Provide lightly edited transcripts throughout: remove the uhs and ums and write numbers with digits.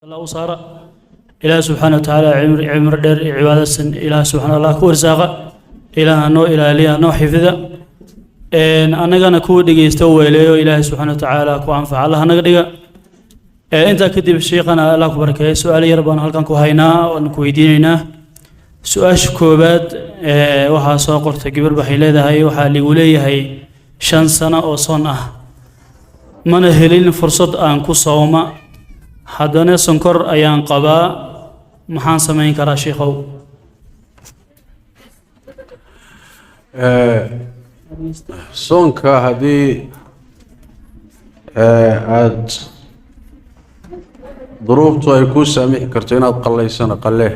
الله وصار إله سبحانه وتعالى عمر دير عبادة سن إله سبحانه الله كور ساقة إله نو إله ليه نو حفظة إن أنا جانا كود يجي يستوي إليه إله سبحانه وتعالى كو أنفع الله أنا قديا أنت كتب الشيخ أنا الله كبرك سؤال يربنا هل كان كوهينا ونكويديننا سؤال شكوبات وها ساقر تجبر بحيلة هاي وحالي ولي هاي شن سنة أو صنعة من هلين فرصة أن كصومة haddana sonkor ayaan qabaa maxaan samayn karaa sheekhow soonka haddii aad duruuftu ay kuu saamixi karto inaad qallaysana qallee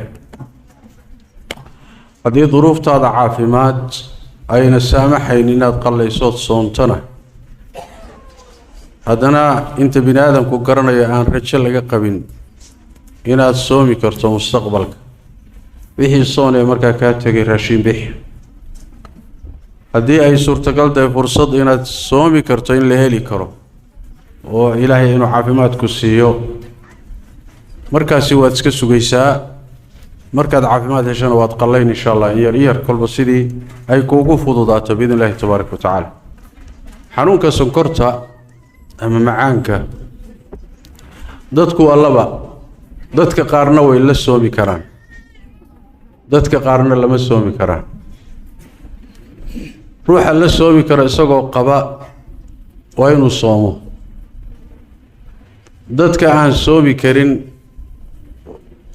haddii duruuftaada caafimaad ayna saamaxayn inaad qallaysood soontana haddana inta bini aadamku garanayo aan rajo laga qabin inaad soomi karto mustaqbalka wixii soon ee markaa kaa tegay raashin bixi haddii ay suurtagal tahay fursad inaad soomi karto in la heli karo oo ilaahay inuu caafimaadku siiyo markaasi waad iska sugaysaa markaad caafimaad heshana waad qallayn insha allah in yar kolba sidii ay kuugu fududaato biidn illaahi tabaaraka wa tacaala xanuunka sonkorta ama macaanka dadku allaba dadka qaarna way la soomi karaan dadka qaarna lama soomi karaan ruuxa la soomi karo isagoo qaba waa inuu soomo dadka aan soomi karin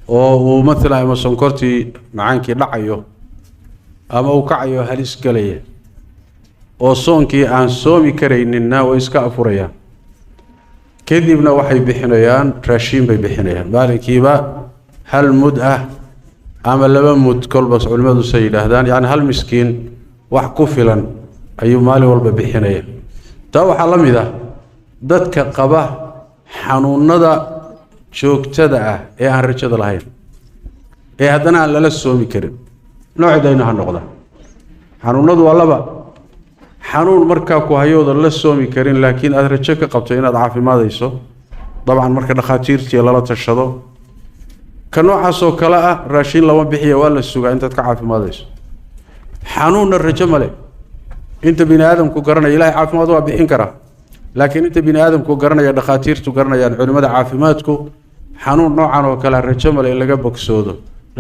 oo uu mathalan ama sonkortii macaankii dhacayo ama uu kacayo halis galaya oo soonkii aan soomi karayninna way iska afurayaan kadibna waxay bixinayaan raashin bay bixinayaan maalinkiiba hal mud ah ama laba mud kolba culimadu say yidhaahdaan yani hal miskiin wax ku filan ayuu maalin walba bixinaya taa waxaa la mid ah dadka qaba xanuunada joogtada ah ee aan rajada lahayn ee haddana aan lala soomi karin noocidayna ha noqda xanuunadu waa laba xanuun markaa ku hayooda la soomi karin laakiin aad rajo ka qabto inaad caafimaadayso dabcan marka dhakhaatiirtii lala tashado ka noocaasoo kale ah raashin lama bixiya waa la sugaa intaad ka caafimaadayso xanuunna rajo male inta bini aadamku garanaya ilaahay caafimaad waa bixin karaa laakiin inta bini aadamku garanaya dhakhaatiirtu garanayaan culimada caafimaadku xanuun noocan oo kale rajo male in laga bogsoodo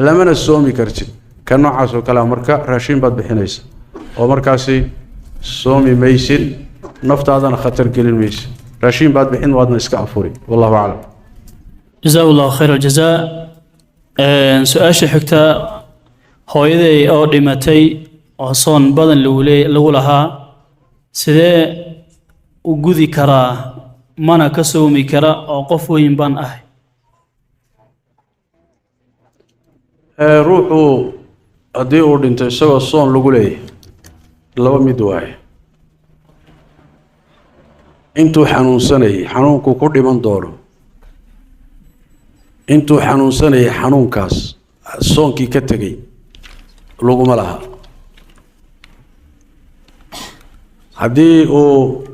lamana soomi kartid ka noocaasoo kale marka raashin baad bixinaysa oo markaasi soomi maysid naftaadana khatar gelin maysid raashin baad bixin waadna iska afuri wallahu aclam jazaa allahu khayr aljazaa su-aasha xigta hooyaday oo dhimatay oo soon badan lagu lahaa sidee u gudi karaa mana ka soomi kara oo qof weyn baan ahay ruuxu haddii uu dhinto isagoo soon lagu leeyahay laba mid waaye intuu xanuunsanayay xanuunku ku dhiman doono intuu xanuunsanayay xanuunkaas soonkii ka tegay laguma laha haddii uu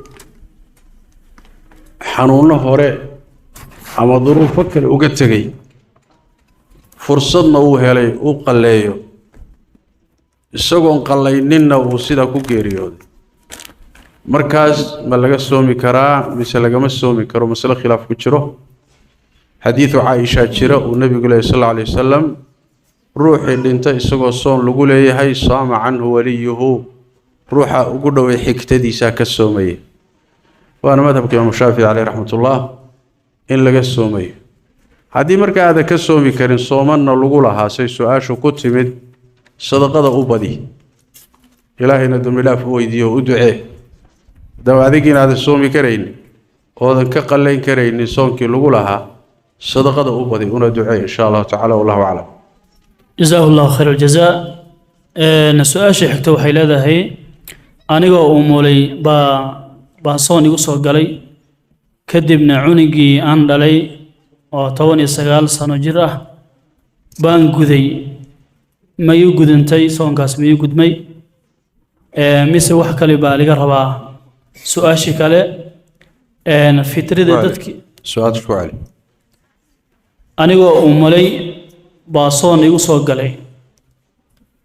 xanuunno hore ama duruufo kale uga tegay fursadna uu helay uu qalleeyo isagoon qallayninna uu sidaa ku geeriyooday markaas ma laga soomi karaa mise lagama soomi karo masale khilaaf ku jiro xadiidu caaisha jira uu nebigu leeyahy sal alla alayh wasalam ruuxii dhinta isagoo soon lagu leeyahay saama canhu waliyuhu ruuxa ugu dhoway xigtadiisaa ka soomaya waana madhabka imaamu shaafici caleyh raxmatullah in laga soomayo haddii marka aadan ka soomi karin soomanna lagu lahaa say su-aashu ku timid sadaqada u badi ilaahayna dambilaaf u weydiiyo u ducee daba adigiina aadan soomi karaynin oodan ka qallayn karaynin soonkii lagu lahaa sadaqada u badi una ducee insha allahu tacala wallahu aclam jazaahu allahu khayr aljazaa su-aasha xigta waxay leedahay anigoo umulay baa soon igu soo galay kadibna cunugii aan dhalay oo 19 sano jir ah baan guday ma ii gudantay soonkaas ma ii gudmay mise wax kale baa laga rabaa su-aashii kale fitrida dadki سؤال شو علي anigoo umalay baa soon igu soo galay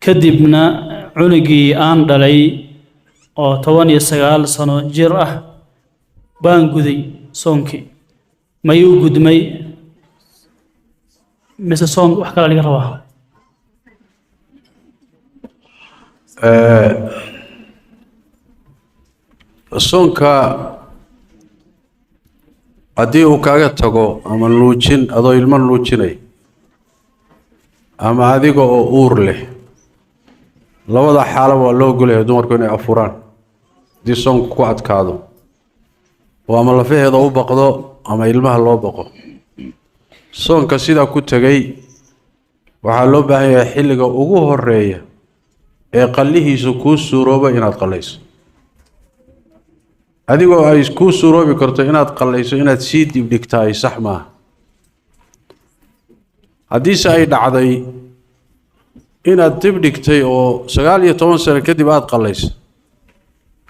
kadibna cunugii aan dhalay oo 19 sano jir ah baan guday soonkii ma igu gudmay mise soon wax kale laga rabaa soonka haddii uu kaaga tago ama nuujin adoo ilmo nuujinay ama adiga oo uur leh labada xaalo waa loo ogolyahay dumarku inay afuraan haddii soonku ku adkaado oo ama lafaheeda u baqdo ama ilmaha loo baqo soonka sidaa ku tegay waxaa loo baahan yahay xilliga ugu horeeya ee qallihiisu kuu suurooba inaad qallayso adigoo ay kuu suuroobi karto inaad qallayso inaad sii dibdhigtaa ay sax maaha haddiise ay dhacday inaad dibdhigtay oo 19 sano kadib aad qallayso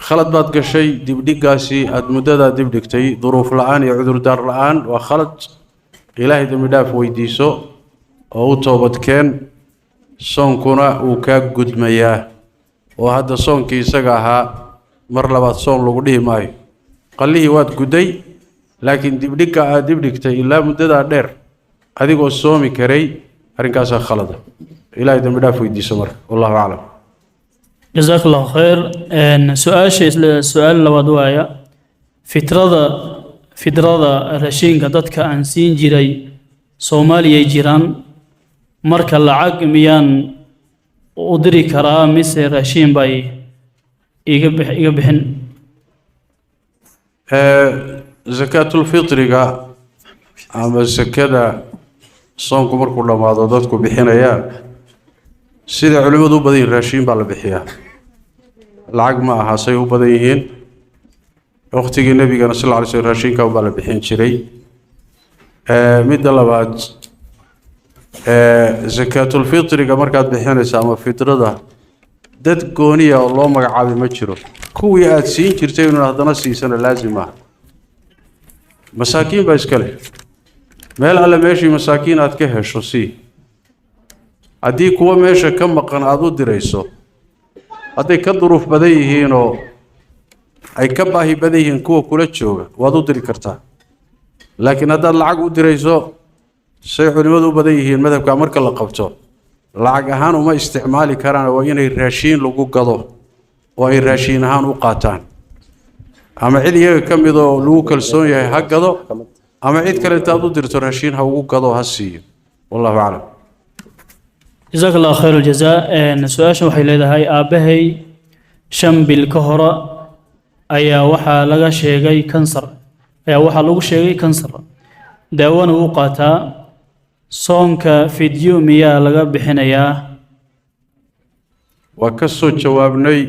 khalad baad gashay dibdhigaasi aad muddadaa dibdhigtay duruuf la-aan iyo cudurdaar la-aan waa khalad ilaahay dembi dhaaf weydiiso oo u toobadkeen soonkuna uu kaa gudmayaa oo hadda soonkii isaga ahaa mar labaad soon lagu dhihi maayo qallihii waad gudday laakiin dibdhigga aad dibdhigtay ilaa muddadaa dheer adigoo soomi karay arrinkaasaa khalada ilaahay dembi dhaaf weydiiso marka wallahu aclam جزاك الله خير سؤال لباد وايا fitrada raashinka dadka aan siin jiray Soomaaliya jiraan marka lacag miyaan u diri karaa mise raashin bay iga bixin zakatul fitriga ama zakada soonku markuu dhamaado dadku bixinayaan sida culimadu u badan yihiin raashin baa la bixiyaa lacag ma aha say u badan yihiin waqtigii nabigana sallallahu alayhi wasallam raashinka baa la bixin jiray midda labaad zakatul fitriga markaad bixinaysa ama fitrada dad gooniya oo loo magacaabay ma jiro kuwii aad siin jirtay inuu hadana siisana laazim ah masaakiin baa iska leh meel alle meeshii masaakiin aad ka hesho si haddii kuwa meesha ka maqan aad u dirayso hadday ka duruuf badan yihiin oo ay ka baahi badan yihiin kuwa kula jooga waad u diri kartaa laakiin haddaad lacag u dirayso say culimadu u badan yihiin madhabka marka la qabto lacag ahaan uma isticmaali karaan waa inay raashin lagu gado oo ay raashin ahaan u qaataan ama cid iyaga ka mid oo lagu kalsoon yahay ha gado ama cid kale intaad u dirto raashin ha ugu gado ha siiyo wallahu aclam جزاك الله خير الجزاء سؤال waxay leedahay aabahay 5 bil ka hor ayaa waxa laga sheegay kansar daawada uu qaataa soonka fidyo miyaa laga bixinayaa waa ka soo jawaabnay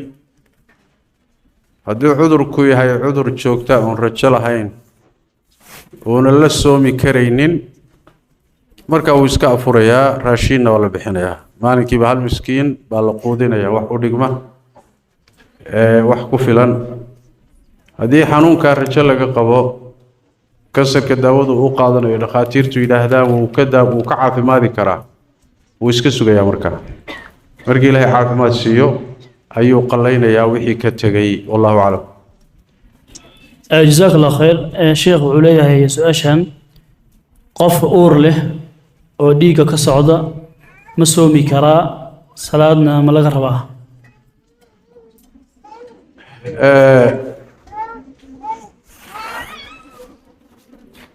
haddii cudurku yahay cudur joogta oon rajo lahayn oona la soomi karaynin marka uu iska afurayaa raashinna waa la bixinayaa maalinkiiba hal miskiin baa la quudinayaa wax u dhigma wax ku filan haddii xanuunka rajo laga qabo kansarka daawadu u qaadanayo dhakhaatiirtu yidhaahdaan wuu ka caafimaadi karaa wuu iska sugayaa markaa markii ilaahay caafimaad siiyo ayuu qallaynayaa wixii ka tegay wallahu aclam جزاك الله خير شيخ عليا هي سؤال قف أور له oo dhiiga ka socda ma soomi karaa salaadna ma laga rabaa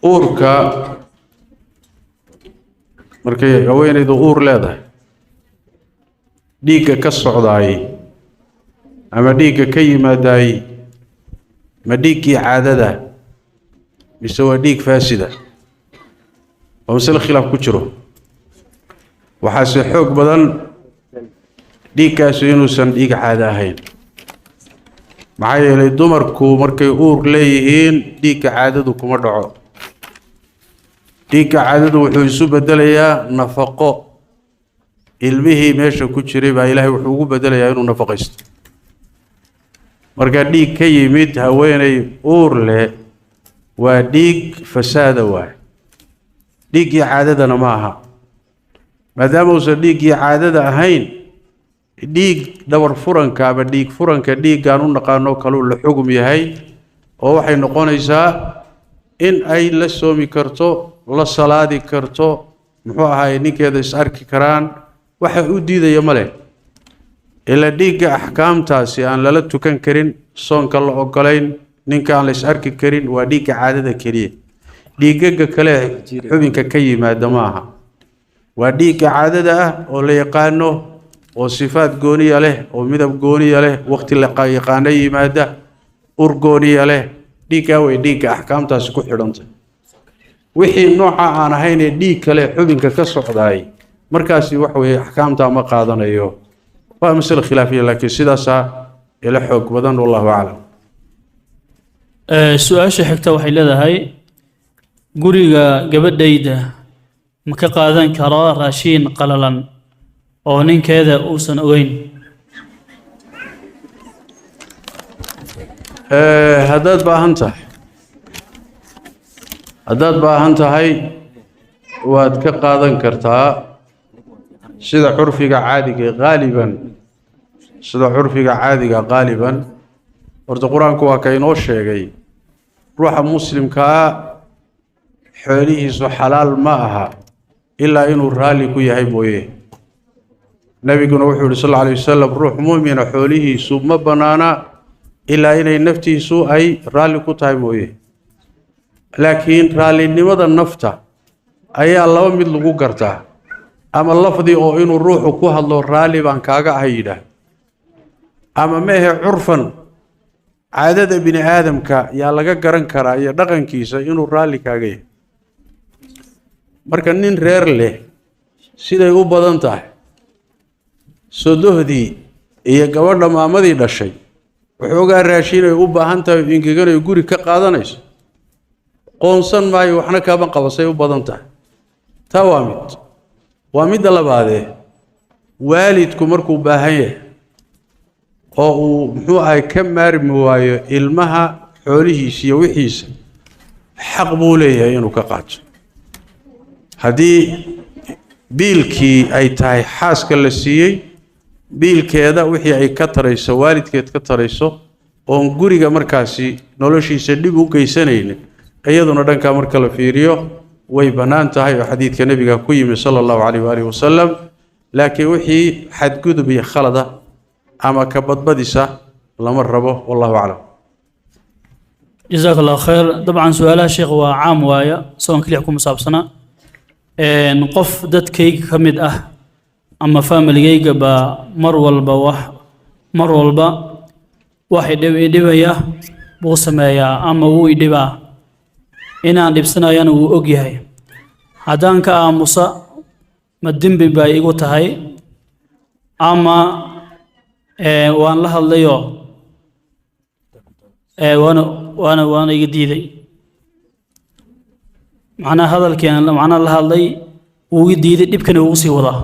uurka markay haweenaydu uur leedahay dhiigga ka socdaay ama dhiigga ka yimaadaay ma dhiiggii caadada mise waa dhiig faasida ومثل خلاف كجرو وحاسي حوق بدن dhiiggaasi inuusan dhiig caada ahayn maxaa yeelay dumarku markay uur leeyihiin dhiigga caadadu kuma dhaco dhiigga caadadu wuxuu isu bedelayaa nafaqo ilmihii meesha ku jiray baa ilaahay wuxuu ugu bedelayaa inuu nafaqaysto marka dhiig ka yimid haweeney uur leh waa dhiig fasaada waay dhiiggii caadadana ma aha maadaama uusan dhiiggii caadada ahayn dhiig dhabar furanka ama dhiig furanka dhiiggaan u naqaano kaluu la xugum yahay oo waxay noqonaysaa in ay la soomi karto la salaadi karto muxuu ahaay ninkeeda is arki karaan waxa u diidaya male ila dhiigga axkaamtaasi aan lala tukan karin soonka la ogolayn ninka aan la is arki karin waa dhiigga caadada keliya dhiiggaga kale xubinka ka yimaada ma aha waa dhiigga caadada ah oo la yaqaano oo sifaad gooniya leh oo midab gooniya leh waqti la yaqaano yimaada ur gooniya leh dhiigga way dhiigga axkaamtaasi ku xidhantay wixii nooca aan ahayn ee dhiig kale xubinka ka socdaay markaasi wax weeye axkaamta ma qaadanayo waa mas'ala khilaafiya laakiin sidaasa ila xoog badan wallahu a'lam su-aasha xigta waxay leedahay guriga gabadhayda ma ka qaadan karaa raashiin qalalan oo ninkeeda uusan ogeyn haddaad baahan tahay waad ka qaadan kartaa sida curfiga caadiga qaaliban horta qur-aanku waa ka inoo sheegay ruuxa muslimkaa xoolihiisu xalaal ma aha ilaa inuu raalli ku yahay mooye nabiguna wuxuu yihi sal alla alay wasalam ruux mu'mina xoolihiisu ma bannaana ilaa inay naftiisu ay raalli ku tahay mooye laakiin raallinimada nafta ayaa laba mid lagu gartaa ama lafdi oo inuu ruuxu ku hadlo raalli baan kaaga ahay yidhaah ama meehe curfan caadada bini aadamka yaa laga garan karaa iyo dhaqankiisa inuu raalli kaaga yahay marka nin reer leh siday u badan tahay sodohdii iyo gabadha maamadii dhashay waxoogaa raashin ay u baahan tahay ingeganayo guri ka qaadanayso qoonsan maayo waxna kaaban qabasay u badan tahay taa waa midda labaadee waalidku markuu baahan yahay oo uu muxuu ahay ka maarmi waayo ilmaha xoolihiisa iyo wixiisa xaq buu leeyahay inuu ka qaato haddii biilkii ay tahay xaaska la siiyey biilkeeda wixii ay ka tarayso waalidkeed ka tarayso oon guriga markaasi noloshiisa dhib u geysanaynin iyaduna dhankaa marka la fiiriyo way bannaan tahay oo xadiidka nebiga ku yimi sala allahu calayh waalihi wasalam laakiin wixii xadgudub iyo khalada ama ka badbadisa lama rabo wallahu aclam jazaak allahu khayr dabcan su-aalaha sheekh waa caam waaya soon keliya kuma saabsana qof dadkayga ka mid ah ama familigayga baa mar walba wax idhibaya buu sameeyaa ama wuu idhibaa inaan dhibsanayana wuu og yahay haddaan ka aamusa ma dembi baa igu tahay ama waan la hadlayo waana iga diiday macnaha la hadlay wuu iga diiday dhibkana wuu sii wadaa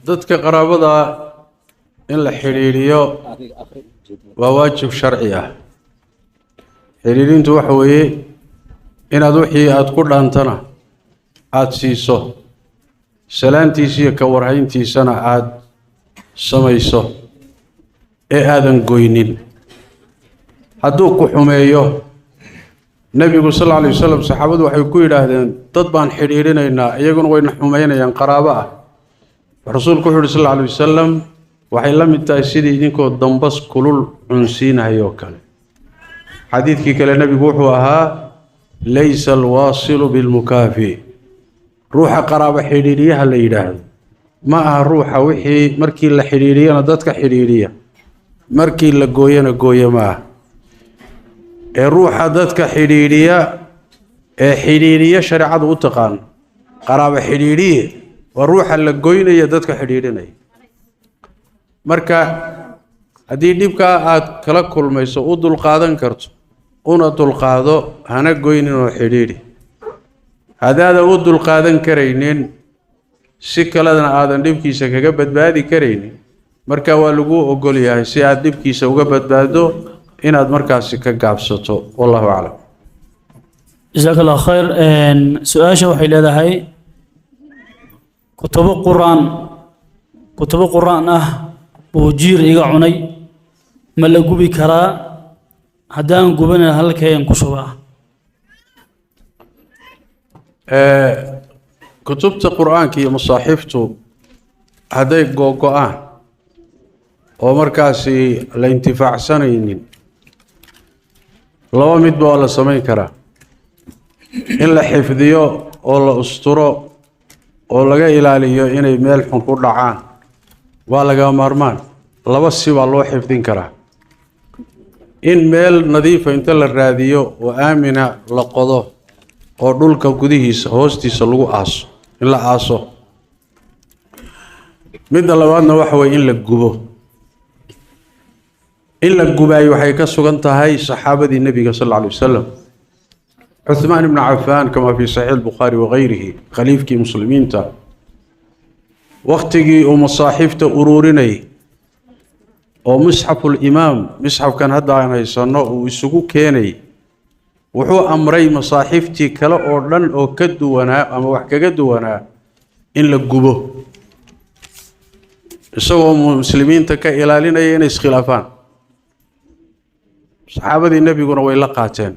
dadka qaraabada in la xidhiidhiyo waa waajib sharci ah xidhiidhintu waxa weeye inaad wixii aad ku dhaantana aad siiso salaantiisa iyo ka warhayntiisana aad samayso ee aadan goynin hadduu ku xumeeyo nebigu sal alla alay wasalam saxaabadu waxay ku yidhaahdeen dad baan xidhiidhinaynaa iyaguna wayna xumaynayaan qaraabo ah rasuulku wuxuu yihi sal alla alay wasalam waxay la mid tahay sidii idinkoo dambas kulul cunsiinahayoo kale xadiidkii kale nebigu wuxuu ahaa laysa alwaasilu bilmukaafi ruuxa qaraabo xidhiidhiyaha la yidhaahdo ma aha ruuxa wixii markii la xidhiidhiyana dadka xidhiidhiya markii la gooyana gooya ma aha ee ruuxa dadka xidhiidhiya ee xidhiidhiya shareecadu u taqaano qaraabo xidhiidhiye waa ruuxa la goynaya dadka xidhiidhinaya marka haddii dhibkaa aad kala kulmayso u dulqaadan karto una dulqaado hana goynin oo xidhiidhi haddaadan u dulqaadan karaynin si kaledana aadan dhibkiisa kaga badbaadi karaynin marka waa lagu ogol yahay si aad dhibkiisa uga badbaado inaad markaasi ka gaabsato wallahu aclam جزاك الله خير. سؤال وحي لهي كتب قرآن بوجير إيقا عني ما لقوبي كرا هدان قبنا هل كيان كشوا كتبت قرآن كي مصاحفته هداي قوقعان ومركاسي لانتفاع سنين لو مد ولا سمين كرا إلا حفظيو ولا أسطرو ولا إلاليو إني ميل حنكور دعان ولا مرمان لبسي والله حفظين كرا إن ميل نظيفة انت الراديو وآمنة لقضو ودولك قديهيس هوستي سلو آسو إلا آسو مد لبادنا وحوي إلا قبو إلا الجباي وحيك سجنتها هاي صحابة النبي صلى الله عليه وسلم عثمان بن عفان كما في صحيح البخاري وغيره خليفة مسلمين تا وقتي ومصاحفته أروريني ومصحف الإمام مصحف كان هذا أنا يصنع ويسوق كيني وحو أمري مصاحفتي كلا أردن أو كدونا أما وحكا كدونا إلا الجبو سوى مسلمين تكا إلى لنا ينس خلافان صحابة النبي يقولون ويلا قاتين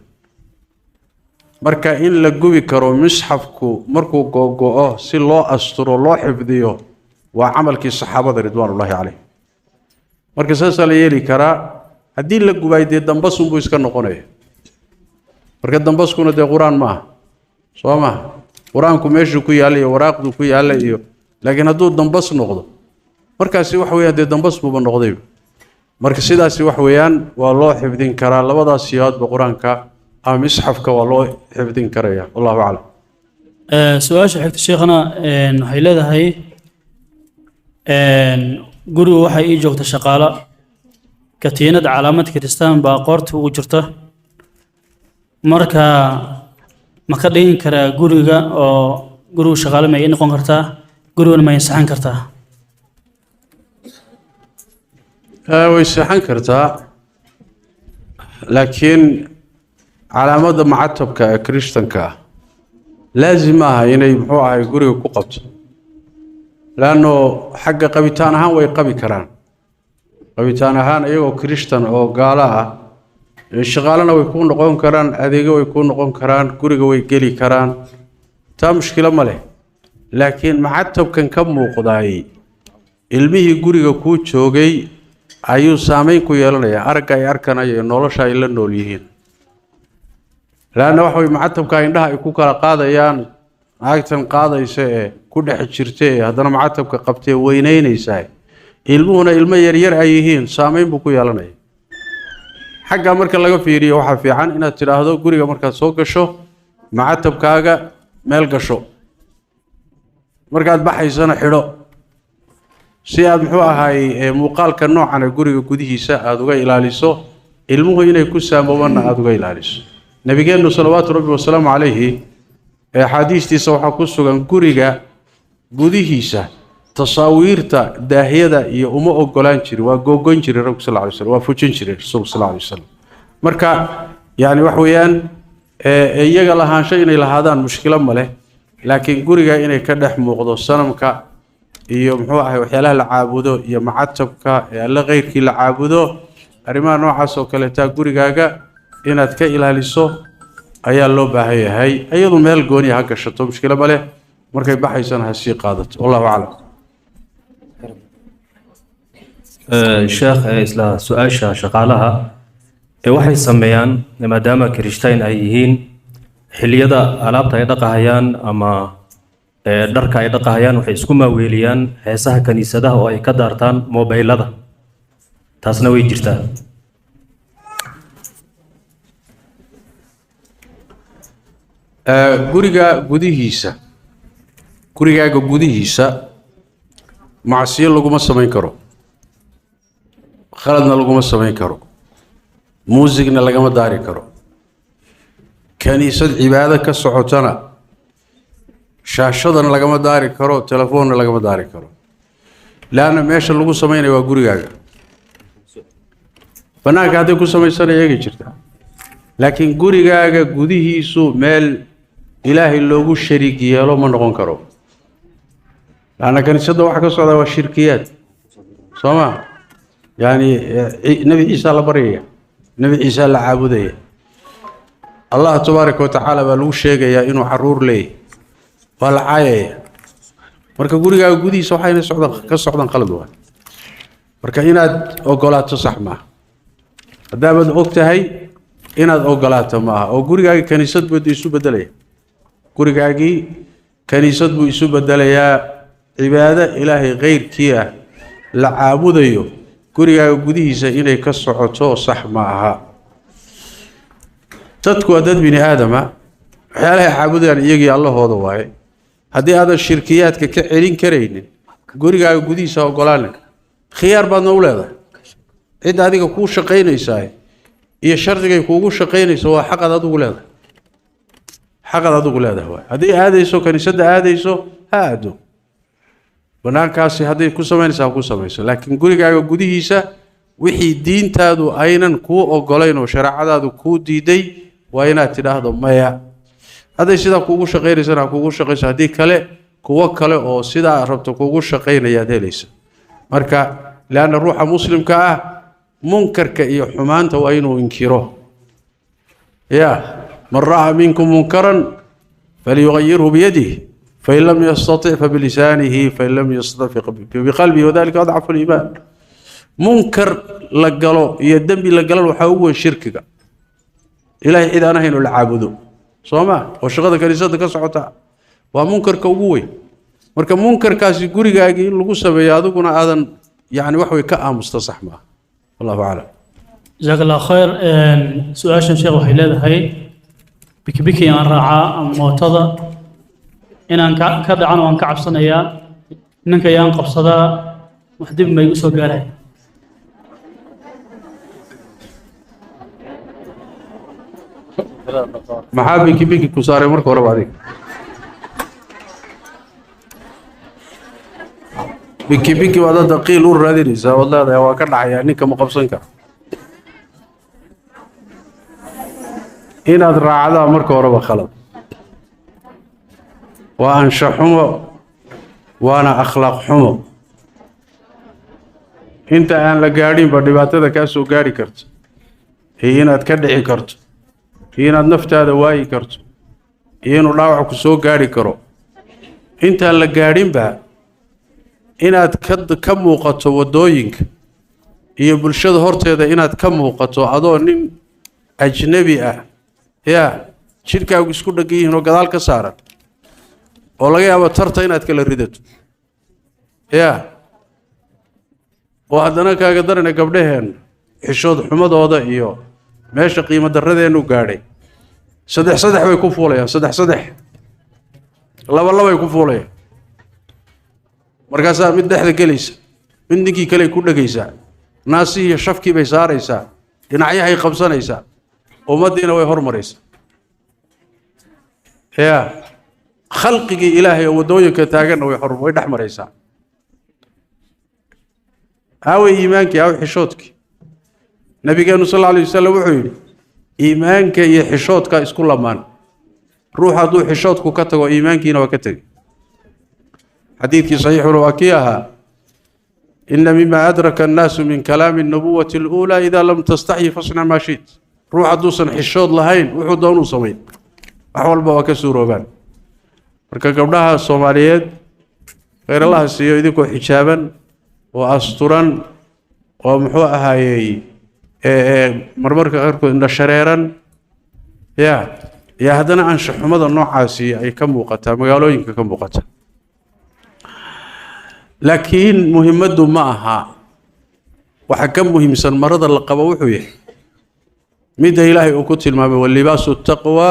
marka in la gubi karo misxafku markuu go'o si loo asturo loo xifdiyo waa amalkii saxaabada ridwaanullaahi calayhim marka saas la yeeli kara hadii la gubay dambas uu iska noqonayo marka dambaskuna quraan ma sooma quraanku meeshu ku yaal iyo waraaqdu ku yaal iyo laakiin haduu dambas noqdo markaasi wax weeyaan dambas buu noqday marka sidaasi wax weeyaan waa loo xifdin karaa labadaas siyaad quraanka مصحفك والله حفظين كريا والله أعلم. سؤال حكت شيخنا waxay leedahay guriga waxa ii joogta shaqaale katiinad calaamad kristaan baa qoorta ugu jirta marka ma ka dhigin karaa guriga oo guriga shaqaale ma noqon kartaa guriga ma saxan kartaa way saxan kartaa laakiin علامات معتبك كريستنكا لازم إني محوها يقولي كقبت لأنه حق قبيتان هان ويقبي كران قبيتان هان أيوة كريستن أو قالها شغالنا ويكون نقوم كران أذيقه ويكون نقوم كران قريقه ويقلي كران تا مشكلة ماله لكن معتب كان كم موقضاي ilmihii guriga ku joogay ayuu saameyn ku yeelanaya aragay arkanayo nolosha ay la nool yihiin laana wax way macatabka indhaha ay ku kala qaadayaan aagtan qaadaysa ee ku dhex jirtay hadana macatabka qabtay weyneynaysa ilmuhuna ilmo yar yar ay yihiin saameyn buu ku yeelanaya xagga marka laga fiiriyo waxa fiican inaad tiraahdo guriga marka soo gasho macatabkaaga meel gasho markaad baxaysana xidho si aad muxuu ahay muuqaalka noocan ee guriga gudihiisa aad uga ilaaliso ilmuhu inay ku saamoobana aad uga ilaaliso nabigeenu sallallahu alayhi wa sallam alayhi xadiistiisa waxa ku sugan guriga gudihiisa tasaawiirta daahiyada iyo uma ogolaan jiray waa googoyn jiray rasuulka sallallahu alayhi wa sallam waa fujin jiray rasuulka sallallahu alayhi wa sallam marka yaani wax weeyaan iyaga lahaansho inay lahaadaan mushkilo ma leh laakiin guriga inay ka dhex muuqdo sanamka iyo muxuu ahay waxyaalaha la caabudo iyo macatabka ee alla qeyrkii la caabudo arimaha noocaas oo kale taa gurigaaga inaad ka ilaaliso ayaa loo baahan yahay ayadu meel gooni ah gashato mushkilo ma leh markay baxaysana ha sii qaadato wallahu a'lam sheekh isla su'aasha shaqaalaha waxay sameeyaan maadaama kirishtaan ay yihiin xilliyada alaabta ay dhaqahayaan ama dharka ay dhaqahayaan waxay isku maaweeliyaan heesaha kaniisadaha oo ay ka daartaan mobilada taasna way jirtaa gurigaaga gudihiisa macsiyo laguma samayn karo khaladna laguma samayn karo muusigna lagama daari karo kaniisad cibaado ka socotana shaashadana lagama daari karo telefoonna lagama daari karo laana meesha lagu samaynayo waa gurigaaga banaanka hadday ku samaysana eegi jirta laakiin gurigaaga gudihiisu meel ilaahay loogu shariig yeelo ma noqon karo laana kaniisada waxa ka socda waa shirkiyaad sooma yani nabi ciise la baryaya nabi ciise la caabudaya allah tabaaraka wa tacaala baa lagu sheegayaa inuu caruur leeyahay waa la caayaya marka gurigaaga gudihiisa waxayna ka socdaan qalad waa marka inaad ogolaato sax ma haddaad og tahay inaad ogolaato maaha oo gurigaaga kaniisad buu isu bedelaya gurigaagii kaniisad buu isu bedelayaa cibaado ilaahay qeyrkii ah la caabudayo gurigaaga gudihiisa inay ka socoto sax ma aha dadku waa dad bini aadama waxyaalaha caabudayaan iyagii allahooda waaye haddii aadan shirkiyaadka ka celin karaynin gurigaaga gudihiisa ogolaanin khiyaar baadna u leedahay cid adiga kuu shaqaynaysaa iyo shardigay kuugu shaqaynayso waa xaqad adigu leedahay xaqad adigu leedahay waay haddii aadayso kaniisadda aadayso ha aado banaankaasi hadday ku samaynaysaa ku samayso laakiin gurigaaga gudihiisa wixii diintaadu aynan kuu ogolayn oo shareecadaadu kuu diiday waa inaad tidhaahdo maya hadday sidaa kuugu shaqaynaysana kuugu shaqayso haddii kale kuwo kale oo sidaa rabto kuugu shaqaynayaad helaysa marka laana ruuxa muslimka ah munkarka iyo xumaanta waa inuu inkiro ya man ra'a minkum munkaran falyughayyirhu biyadihi فإن لم يستطع فبلسانه فإن لم يستطع بقلبه وذلك أضعف الإيمان منكر لقلو يدم لقلو وحاول شركك إلهي إذا نهين العابدو صوما وشغل كنيسة كسعتا ومنكر كوغوي مركا منكر كاسي غوريغاغي لوغو سبيا ادغنا ادن يعني وحوي كا مستصح ما والله اعلم جزاك الله خير سؤال شيخ waxay leedahay biki aan raacaa mootada inaan ka dhacan waan ka cabsanayaa ninka yaan qabsadaa wax dib ma igu soo gaaray maxaa biki ku saaray marka hore baadiga biki wada daqiil u raadinaysa wallahi waa ka dhacaya ninka ma qabsan karo inaad raacdaa marka hore ba khalad waa anshax xumo waana akhlaaq xumo inta aan la gaadhin ba dhibaatada ka soo gaari karto inaad ka dhici karto inaad naftaada waayi karto inuu dhaawac ku soo gaari karo inta la gaadhin ba inaad ka muuqato wadooyinka iyo bulshada horteeda inaad ka muuqato adoo nin ajnabi ah ya jirkaagu isku dhagiyihiin oo gadaal ka saaran oo laga yaabo tarta inaad kala ridato ya oo haddana kaaga darana gabdhaheen xishood xumadooda iyo meesha qiimo daradeenu gaadhay saddex way ku fuulayaan saddex laba way ku fuulayaan markaasaa mid dhexda gelaysa mid ninkii kale ku dhagaysaa naasi iyo shafkii bay saaraysaa dhinacyahay qabsanaysaa ummaddiina way hormaraysaa ya khalqigii ilaahay oo wadooyinka taaganna way dhex maraysaa aaway iimaankii aaway xishoodkii nabigeenu sal alla alay wasalam wuxuu yidhi iimaanka iyo xishoodka isku lamaan ruux hadduu xishoodku ka tago iimaankiina waa ka tegay xadiidkii saxiixuna waa kii ahaa ina mima adraka annaasu min kalaami الnubuwati اluulaa ida lam tastaxyi fasnac maa shiit ruux hadduusan xishood lahayn wuxuu doonuu samayn wax walba waa ka suuroobaan marka gabdhaha soomaaliyeed khayr allaha siiyo idinkoo xijaaban oo asturan oo muxuu ahaayey marmarka qaarkood indhashareeran ya haddana anshaxumada noocaasi ay ka muuqataa magaalooyinka ka muuqata laakiin muhiimaddu ma aha waxa ka muhiimsan marada la qabo wuxuu yahay midda ilaahay uu ku tilmaamay walibaasu taqwa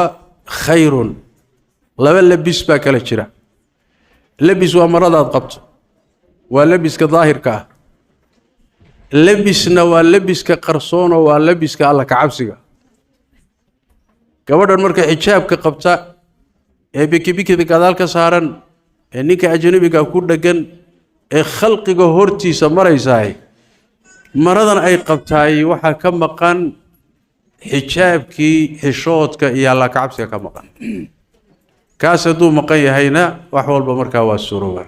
khayrun laba labis baa kala jira labis waa maradaad qabto waa labiska daahirka ah labisna waa labiska qarsoon oo waa labiska alla ka cabsiga gabadhan marka xijaabka qabta ee bikibikida gadaal ka saaran ee ninka ajnabiga ku dhagan ee khalqiga hortiisa maraysaa maradan ay qabtaay waxa ka maqan xijaabkii xishoodka iyo alla kacabsiga ka maqan kaas hadduu maqan yahayna wax walba markaa waa surowaan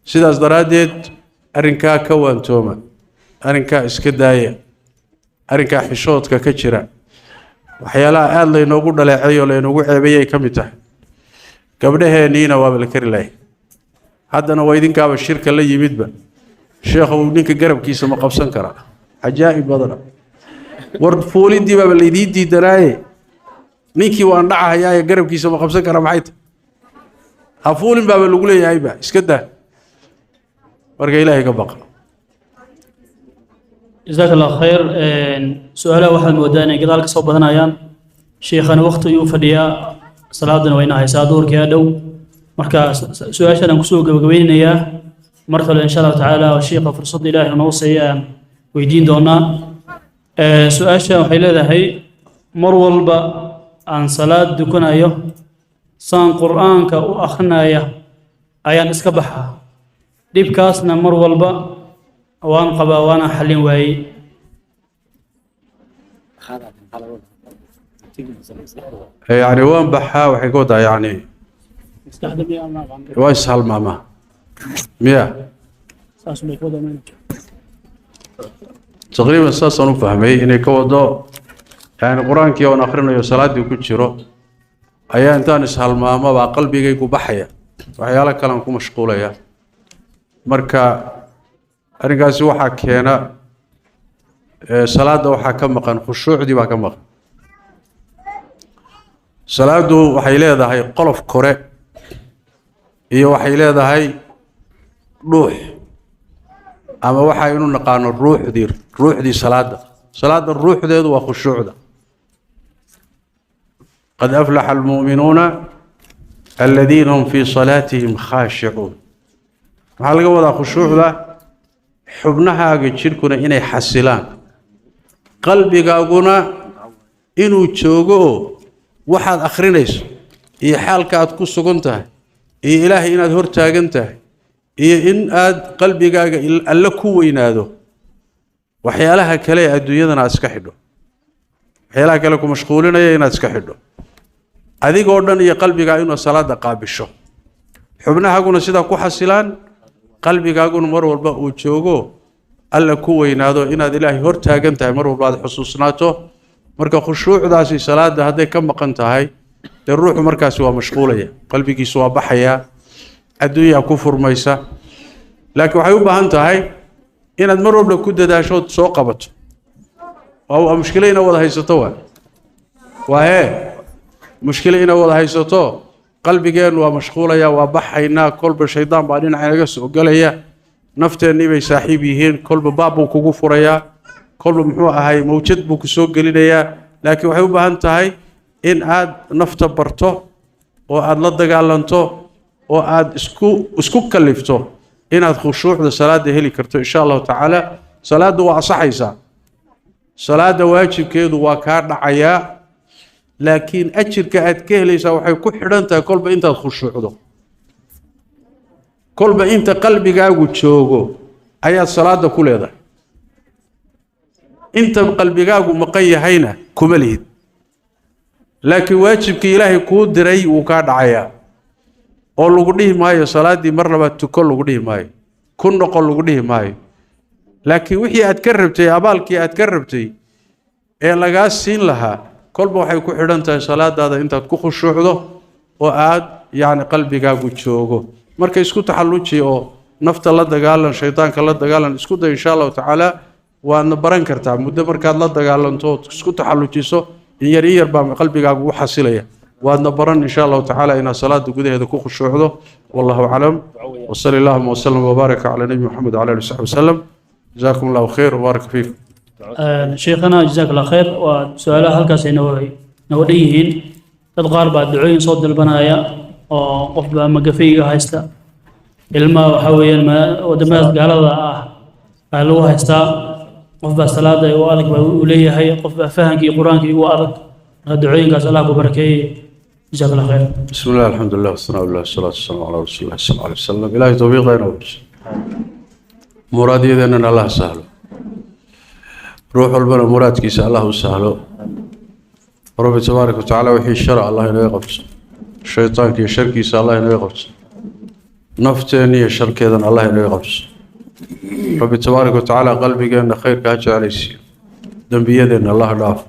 sidaas daraaddeed arrinkaa ka waantooma arrinkaa iska daaya arrinkaa xishoodka ka jira waxyaalaha aada laynoogu dhaleecay oo laynoogu ceebayay ka mid tahay gabdhaheenniina waaba la kari lahay haddana waa idinkaaba shirka la yimidba sheekhu ninka garabkiisa ma qabsan karaa cajaa'ib badana war fuulidii baaba laydiin diidanaaye ninkii waan dhacahayaaye garabkiisa ma qabsan karaa maxay tahay ha fuulin baaba lagu leeyahayba iska daa marka ilaahay ka baqa جزاك الله خير سؤاله واحد موداني قدال كسو بدنayaan sheekhana waqti uu fadhiyaa salaadana wayna haysaa doorkii hadhow marka su'aashan aan kusoo gabagabeynayaa mar kale insha Allah taala sheekha fursad ilaahay noo siiyaan weydiin doonaa su'aasha waxay leedahay mar walba aan salaad dukanayo saan quraanka u akhrinayo ayaan iska baxaa dibkaasna mar walba waan qabaa waana xalin waayey يعني وين بحا وحي قودا يعني وايس هالماما ميا تقريبا ساسا نفهمي اني كودا يعني قرآن كي وانا اخرنا يو صلاة دي كتشيرو ايا انتان اسهال ماما با قلبي جايكو بحيا وحيالا كلامكو مشغولة يا مركا arrinkaasi waxaa keena salaada waxaa ka maqan khushuucdii baa ka maqan salaadu waxay leedahay qolof kore iyo waxay leedahay dhuux ama waxa inuu naqaano ruuxdii salaada ruuxdeedu waa khushuucda qad aflaxa almu'minuuna aladiina hum fii salaatihim khaashicuun maxaa laga wadaa khushuucda xubnahaaga jirkuna inay xasilaan qalbigaaguna inuu joogo oo waxaad akhrinayso iyo xaalka aad ku sugan tahay iyo ilaahay inaad hor taagan tahay iyo in aad qalbigaaga alla ku weynaado waxyaalaha kale ee adduunyadana aad iska xidho waxyaalaha kale ku mashquulinaya inaad iska xidho adigoo dhan iyo qalbigaa inuu salaada qaabisho xubnahaaguna sidaa ku xasilaan qalbigaaguna mar walba uu joogo alla ku weynaado inaad ilaahay hor taagan tahay mar walba aad xusuusnaato marka khushuucdaasi salaada hadday ka maqan tahay dee ruuxu markaasi waa mashquulaya qalbigiisu waa baxaya adduunyaa ku furmaysa laakiin waxay u baahan tahay inaad mar walba ku dadaashood soo qabato waa mushkilo inaad wada haysato waa hee mushkilo inaad wada haysato qalbigeenu waa mashquulaya waa baxaynaa kolba shaydaan baa dhinaca inaga soo galaya nafteennii bay saaxiib yihiin kolba baab buu kugu furayaa kolba muxuu ahay mawjad buu ku soo gelinayaa laakiin waxay u baahan tahay in aad nafta barto oo aad la dagaalanto oo aad isku kalifto inaad khushuucda salaada heli karto insha allahu tacaala salaada waa asaxaysaa salaada waajibkeedu waa kaa dhacayaa laakiin ajirka aad ka helaysaa waxay ku xidhan tahay kolba intaad khushuucdo kolba inta qalbigaagu joogo ayaad salaada ku leedahay inta qalbigaagu maqan yahayna kuma lihid laakiin waajibkii ilaahay kuu diray wuu kaa dhacayaa oo lagu dhihi maayo salaadii mar labaad tuko lagu dhihi maayo kun noqon lagu dhihi maayo laakiin wixii aad ka rabtay abaalkii aad ka rabtay ee lagaa siin lahaa kolba waxay ku xidhan tahay salaadaada intaad ku khushuucdo oo aad yani qalbigaagu joogo marka isku taxalluji oo nafta la dagaalan shaydaanka la dagaalan isku day insha allahu tacaala waadna baran kartaa muddo markaad la dagaalanto isku taxallujiso in yar baa qalbigaagu u xasilaya waadna baran insha allahu tacaala inaad salaada gudaheeda ku khushuucdo wallahu aclam wasali allahuma wasalam wabaaraka calaa nabi maxamed wala alihi wasaxbi wasalam jazakum allahu khayr wabaaraka fiikum sheekhana jazaak allah khayr waa su-aalaha halkaas ay nooga dhan yihiin dad qaar baa ducooyin soo dalbanaya oo qofba magafayga haysta ilmaha waxaa weeyaan wadamadaas gaalada ah baa lagu haystaa qofbaa salaada u adag baa uu leeyahay qofbaa fahankii qur-aankii ugu adag marka ducooyinkaas allah ku barakeeyey jazaak allah khayr bismi illah alxamdulilah wasanaa billah wasalaatu wasalaamu calaa rasuulillahi sal alay wasalam ilaahay towfiiqdayna wajis muraadyadeennana allah sahlo ruux walbana muraadkiisa allah u sahlo رب تبارك وتعالى وحي الشرع الله إنه يقبض الشيطان كي شركي الله إنه يقبض نفتني شرك إذن الله إنه يقبض رب تبارك وتعالى قلبي أن خير كاج على السير ذنبي يدنا الله داف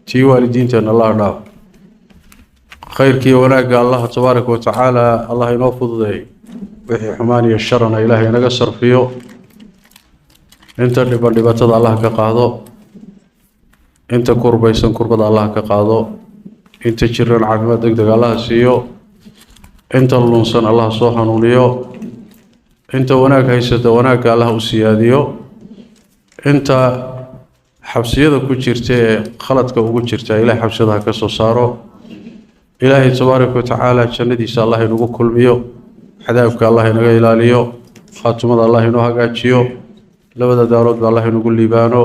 تي والدينتنا الله داف خير كي وناك الله تبارك وتعالى الله ينفض ذي وحي حماني الشرنا إلهي نقصر فيه انت اللي بتضع الله كقاضو انت كربيسن كربة الله كقاضو انت جرن عافماد دقدق الله سيو انت اللونسن الله صوحن وليو انت وناك هيسد وناك الله سياديو انت حبسيده كجرتي خلطك ugu jirta ilaahay xabsadaha ka soo saaro ilaahay tabaaraka wa taala jannadiisa allah inagu kulmiyo xadaabka allah inaga ilaaliyo khaatumada allah inoo hagaajiyo labada daarood Allah inagu liibaano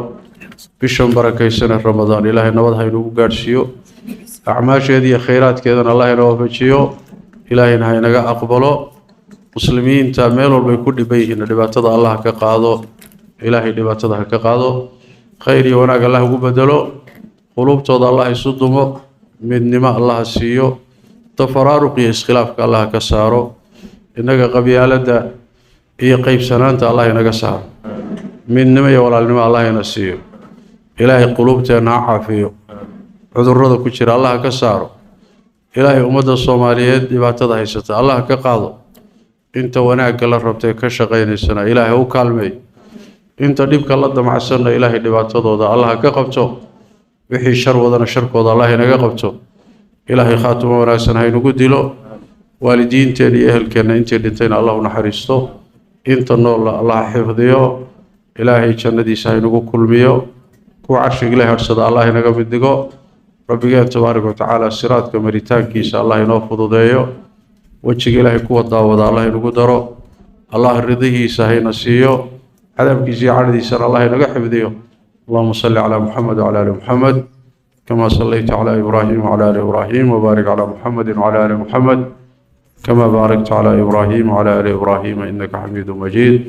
bishan barakaysan ramadaan ilaahay nabad ha inagu gaarsiiyo acmaasheedii khayraadkeedana allah inoo waafajiyo ilaahayna ha inaga aqbalo muslimiinta meel walba ku dhibayeen dhibaatada allah ka qaado ilaahay dhibaatada ha ka qaado خير وناك الله قبدلو قلوب توضى الله يصدمه من نماء الله سيو تفرارق يسخلافك الله كسارو إنك قبيالة هي قيب سنانت الله ينقصار من نماء ولا نماء الله ينسيو إلهي قلوب تنعى فيه عذر رضا كتير الله كسارو إلهي أمد الصوماليات يبعتضى هيستا الله كقاضو انت وناك الله ربتك كشغين السنة إلهي هو كالمي انت ديبك الله دمع السنة إلهي دبعتضو ده الله كقبتو وحي شر وضنا شرك وضا الله نقبتو إلهي خاتم وناسنا هاي نقود له والدين تاني أهل كنا انت دينتين الله نحرستو انت النور الله حفظيو إلهي جندي ساي نقود كل ميو كو عرشك إلهي أرسد الله نقبت دقو ربك تبارك وتعالى السرات كمريتان كيس الله ينفض دايو وجهك إلهي قوة داود الله نقود درو الله رضيه ساي نسيو عذاب كيسي عردي سر الله نقح بديو اللهم صل على محمد وعلى آل محمد كما صليت على إبراهيم وعلى آل إبراهيم وبارك على محمد وعلى آل محمد كما باركت على إبراهيم وعلى آل إبراهيم إنك حميد مجيد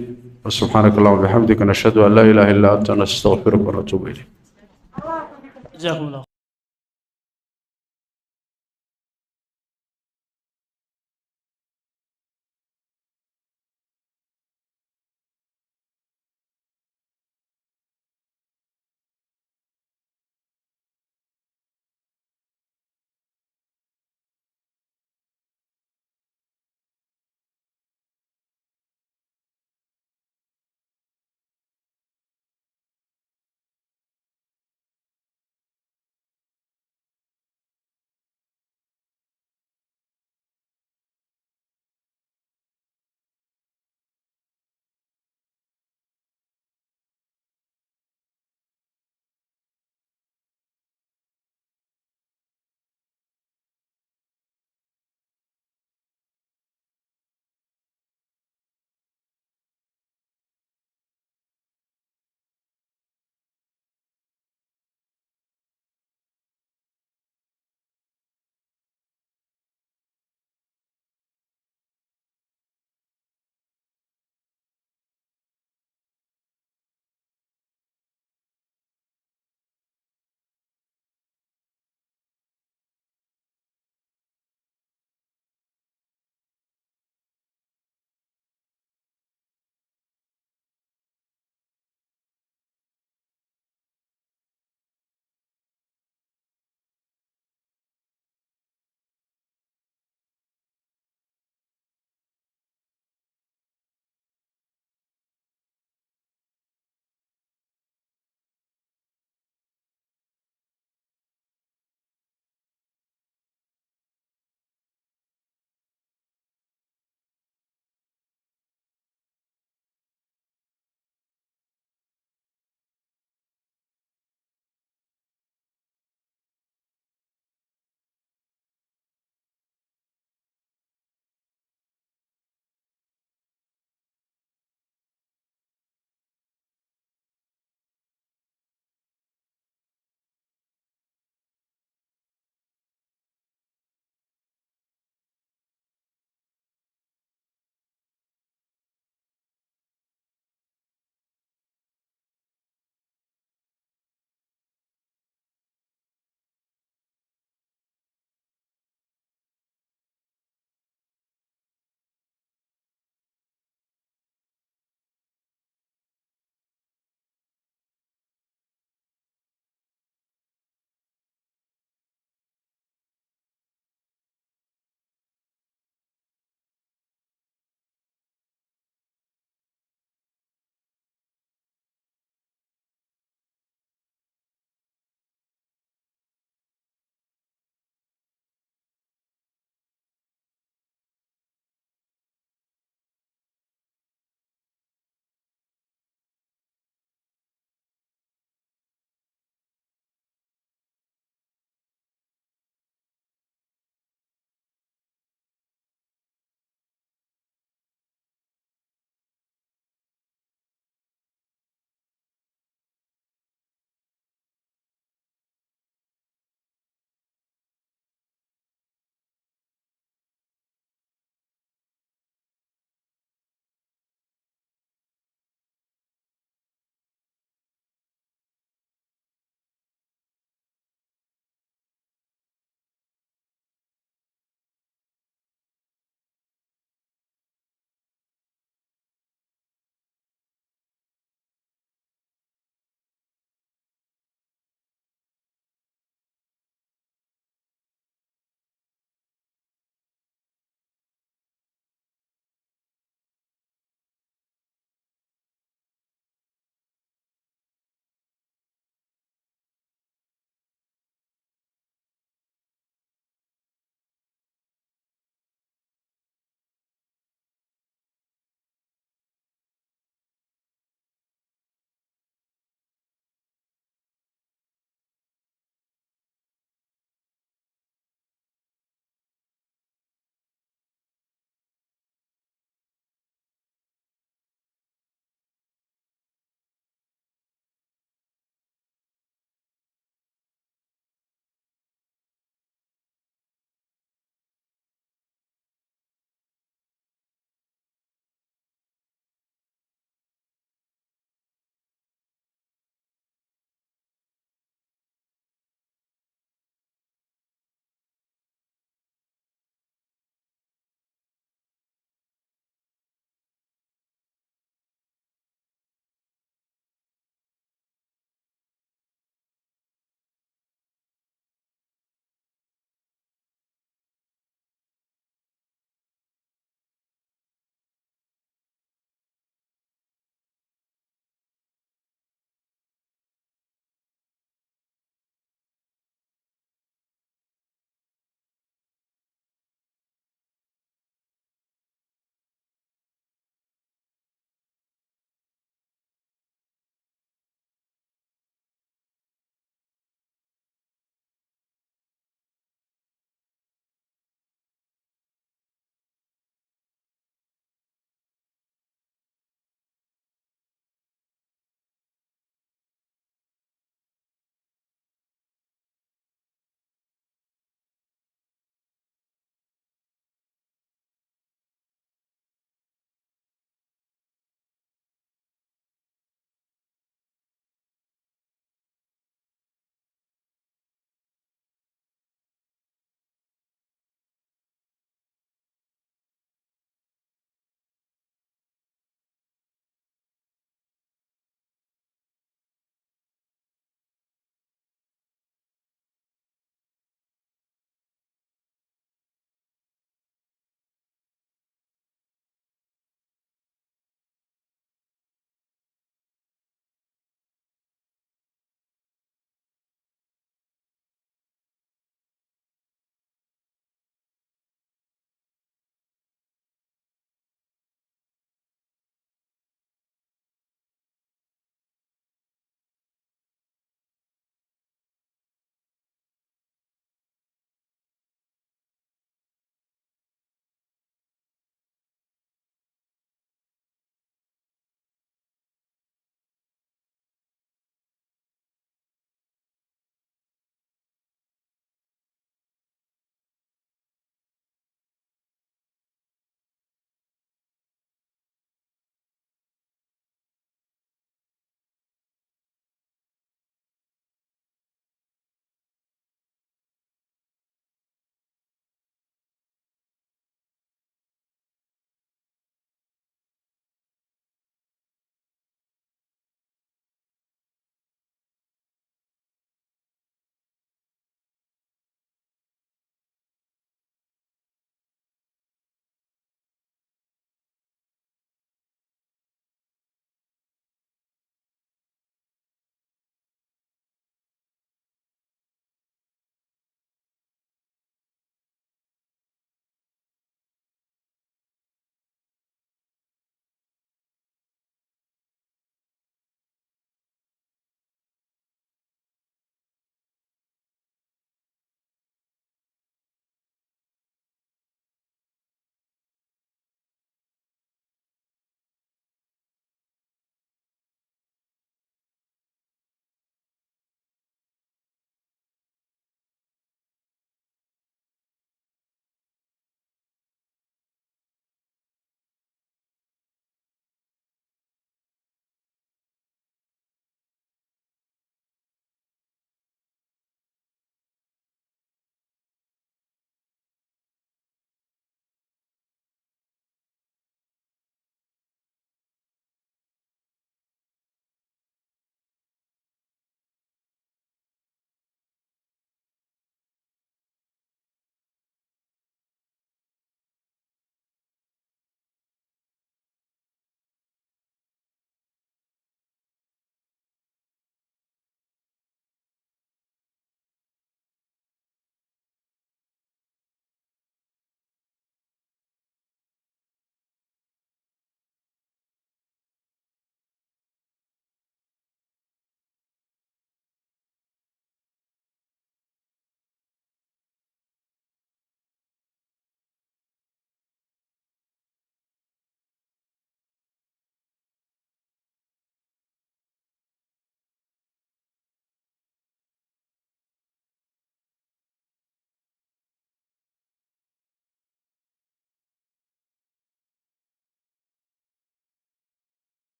وسبحانك اللهم وبحمدك نشهد أن لا إله إلا أنت نستغفرك ونتوب إليك جزاكم الله